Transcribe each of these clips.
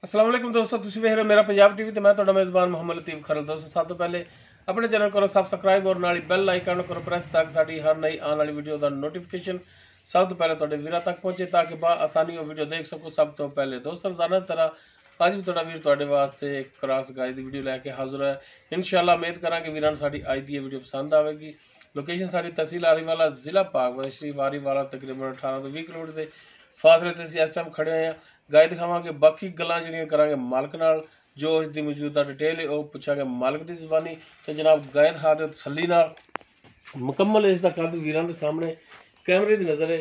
अस्सलाम वालेकुम दोस्तों, तुसीं वेख रहे हो मेरा पंजाब टीवी ते मैं तुहाडा मेज़बान मोहम्मद लतीफ खरल। दोस्तों सब तो पहले अपने चैनल करो सबसक्राइब और नाल बैल आइकन करो प्रेस ताकि साडी हर नई आने वाली वीडियो का नोटिफिकेशन सब तो पहले तुहाडे वीरां तक पहुंचे ताकि आसानी वो वीडियो देख सको सब तो पहले। दोस्तों रोज़ाना तरह अज भी तुहाडा वीर तुहाडे वास्ते क्रॉस गाय की वीडियो लैके हाजिर है। इंशाअल्लाह उम्मीद करांगे वीरां साडी अज दी वीडियो पसंद आवेगी। लोकेशन साडी तहसील आरीवाला जिला पाकपुर शरीफ आरीवाला तकरीबन 18 तो 20 किलोमीटर के फासले ते असीं इस टाइम खड़े हैं। गाय दिखावांगे, बाकी गल्लां जिहड़ियां करांगे मालक नाल, जो इसकी मौजूदा डिटेल है वह पुछांगे मालक की ज़बानी। तो जनाब गाय दिखा दो तसल्ली नाल। मुकम्मल इसका कद वीरां दे सामने कैमरे की नज़र है,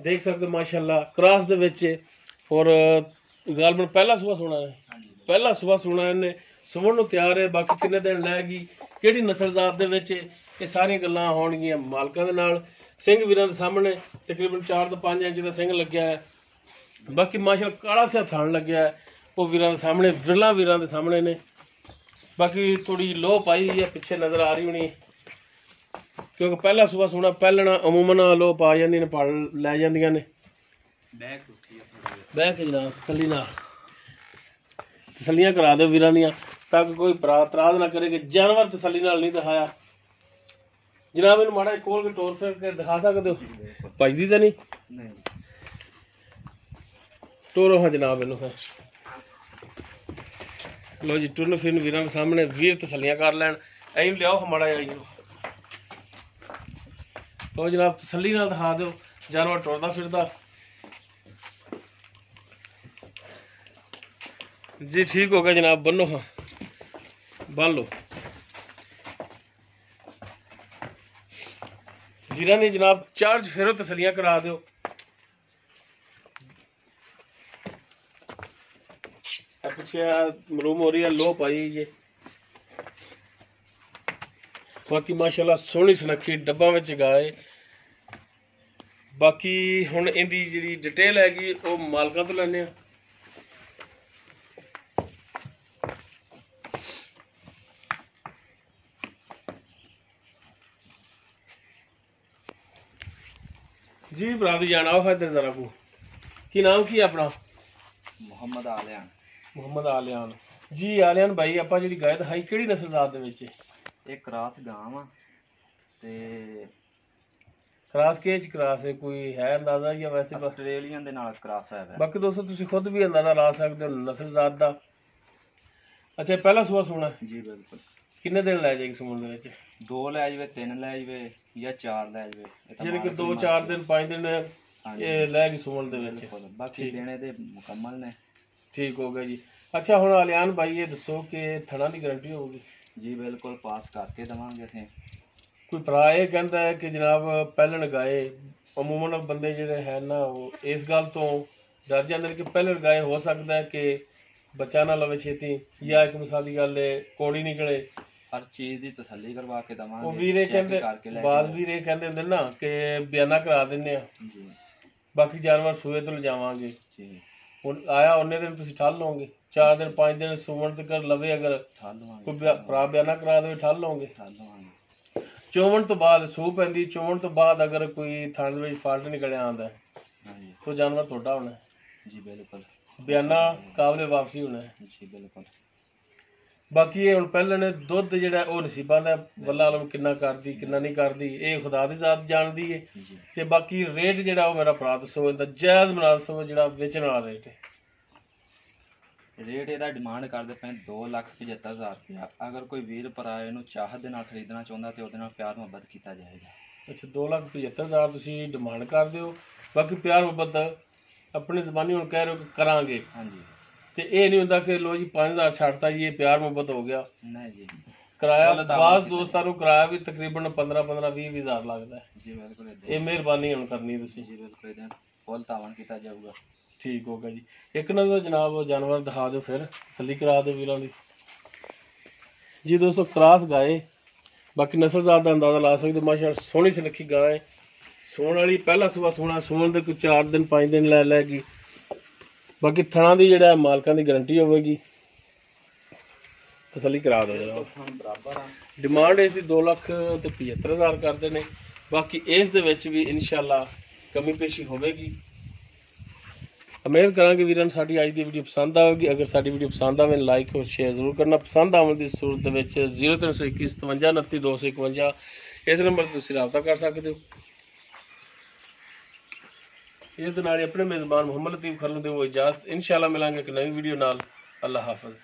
देख सकते हो माशाअल्लाह क्रॉस दे विच। और गालबन पहला सुबह सोना है, पहला सुबह सोना इन्हें सुमन नूं तैयार है। बाकी किन्ने दिन लैगी, किहड़ी नस्ल जात दे विच, ये सारियां गल्लां होणगियां मालकां दे नाल। सिंह वीरां दे सामने तकरीबन 4 तो 5 इंच का सिंह लग्या है। बाकी माशाअल्लाह काला सा थान लग्या है, वो वीरां दे सामने विरला वीरां दे सामने ने। बाकी थोड़ी लो पाई है, पिछे नज़र आ रही होनी, क्योंकि पहला सुबह सोना पहलना अमूमन लो पा जांदियां ने, पल लै जांदियां ने। बह के जनाब तसल्ली नाल तसल्लियां करा दो वीरां दियां, ताकि कोई तराज ना करे कि जानवर तसल्ली नाल नहीं दिखाया। जनाब इन्हूं माड़ा खोल के टोर फेर के दिखा सकते हो, भजदी तो नहीं टोरो। हाँ जनाब इनू है लो जी, टुरन फिरन वीरां के सामने वीर तसल्लियां कर लैन। ऐन लियाओ माड़ा जी, लो जनाब तसल्ली नाल दिखा दो जानवर टुरदा फिरदा जी। ठीक हो गया जनाब, बनो हाँ बन लो वीरां दी जनाब। चार्ज फिरो तसल्लियां करा दो। पिछे मरूम हो रही है, लो पाई ये। बाकी माशाल्लाह सोहनी सुनखी डब्बा विच गाय। बाकी हुण इहदी जिहड़ी डिटेल हैगी वो मालकां तो लैने आ। जी बरादरी जाना हो इधर जरा को। की नाम की अपना? मोहम्मद आलियान। मोहम्मद आलियान जी। आलियान भाई आपां जिहड़ी गाय दिखाई किहड़ी नस्ल जात दे विच? एक क्रॉस गांव आ ते क्रॉस केज क्रॉस है, कोई है अंदाजा या वैसे आस्ट्रेलियन दे नाल क्रॉस है। बाकी दोस्तों तुसीं खुद भी अंदाजा ला सकते हो नस्ल जात दा। अच्छा पहला सुबह सोना जी बिल्कुल। किन्ने दिन लै जाएगी सुमन दे विच? 2 लै जावे, 3 लै जावे या 4 लै जावे, यानी कि 2-4 दिन 5 दिन ये लैगी सुमन दे विच। बाकी देने दे मुकम्मल ने। ठीक हो गया जी। अच्छा हुण आलियान भाई ये दसो कि थणा की गारंटी होगी? जी बिल्कुल पास करके देवांगे असीं। कोई भरा ये कहता है कि जनाब पहलन गाए, अमूमन बंदे जिहड़े है ना वो इस गल तो डर जाते हैं कि पहलन गाए हो सकता है कि बच्चा ना लवे छेती, या एक मिसाल की गल कोड़ी निकले। हर चीज़ की तसल्ली करवा के देवांगे। वो वीर कहते बाद वीर कहते होंगे ना कि बयाना करा दिंदे आ, बाकी जानवर सूए तो लिजावांगे। हुण आया उन्ने दिन तुसीं ठल लोगे, 4 दिन 5 दिन सुमन तक लवे, अगर कोई भरा बयाना करा दे ठल लोगे। चोवन तो बाद सूह पैंदी, चोवन तो बाद अगर कोई थण विच फाल्ट निकलिया आंदा तो जानवर तुहाडा होना है जी बिल्कुल। बयाना काबले वापसी होना है जी बिल्कुल। बाकी ये हुण पहले ने दुध जिहड़ा ओह नसीबां दा वल्ला आलम किन्ना करदी किन्ना नहीं करदी ये खुदा दी जात जानदी है। ते बाकी रेट जिहड़ा ओह मेरा भरा दसो, इहदा जायज़ मुनासिब जिहड़ा वेचण वाला रेट है। रेट ਇਹਦਾ डिमांड करते पे 2,75,000 रुपया। अगर कोई वीर भरा ਇਹਨੂੰ ਚਾਹਤ ਦੇ ਨਾਲ ਖਰੀਦਣਾ ਚਾਹੁੰਦਾ ਤੇ ਉਹਦੇ ਨਾਲ ਪਿਆਰ ਮੁਹੱਬਤ ਕੀਤਾ ਜਾਏਗਾ। अच्छा 2,75,000 ਤੁਸੀਂ डिमांड कर ਦਿਓ। बाकी प्यार मुहब्बत अपनी ज़बानी हुण कह रहे हो कि करांगे। हाँ जी। तो ये नहीं होता कि लो जी 5,000 छाड़ता जी ये प्यार मुहब्बत हो गया। नहीं जी। किराया बाज़ दोस्तां नूं किराया भी तकरीबन 15-20 हज़ार लगता है जी। बिल्कुल ये मेहरबानी हुण करनी तुसीं जी। बिल्कुल फुल तावन किया जाऊगा। ठीक हो गया जी। एक नज़र जनाब जानवर दिखा दो फिर तसल्ली करा दो वीरां दी जी। दोस्तों क्रॉस गाय, बाकी नस्ल जात का अंदाजा ला सकते माशाअल्लाह सोहनी सुनखी गाय, सोण वाली पहला सुबह सोना, सोण दे कोई 4 दिन 5 दिन लै लैगी। बाकी थणा दी जिहड़ा मालकां दी गारंटी होगी, तसल्ली करा दो जनाब। डिमांड इसकी 2,75,000 करते हैं। बाकी इस दे विच भी इंशाअल्लाह कमी पेशी होगी। ਉਮੀਦ ਕਰਾਂਗੇ ਵੀਰਾਂ ਨੂੰ ਸਾਡੀ ਅੱਜ ਦੀ ਵੀਡੀਓ ਪਸੰਦ ਆਵੇਗੀ। ਅਗਰ ਸਾਡੀ ਵੀਡੀਓ ਪਸੰਦ ਆਵੇ ਲਾਈਕ ਔਰ ਸ਼ੇਅਰ ਜ਼ਰੂਰ ਕਰਨਾ। ਪਸੰਦ ਆਉਣ ਦੀ ਸੂਰਤ ਦੇ ਵਿੱਚ 0321 57 29 251 ਇਸ ਨੰਬਰ 'ਤੇ ਤੁਸੀਂ ਰਾਬਤਾ ਕਰ ਸਕਦੇ ਹੋ। ਇਸ ਦੇ ਨਾਲ ਹੀ ਆਪਣੇ ਮੇਜ਼ਬਾਨ ਮੁਹੰਮਦ ਲਤੀਫ ਖਰਲ ਨੂੰ ਦਿਓ ਇਜਾਜ਼ਤ। ਇਨਸ਼ਾਅੱਲਾ ਮਿਲਾਂਗੇ ਇੱਕ ਨਵੀਂ ਵੀਡੀਓ ਨਾਲ। ਅੱਲਾ ਹਾਫਿਜ਼।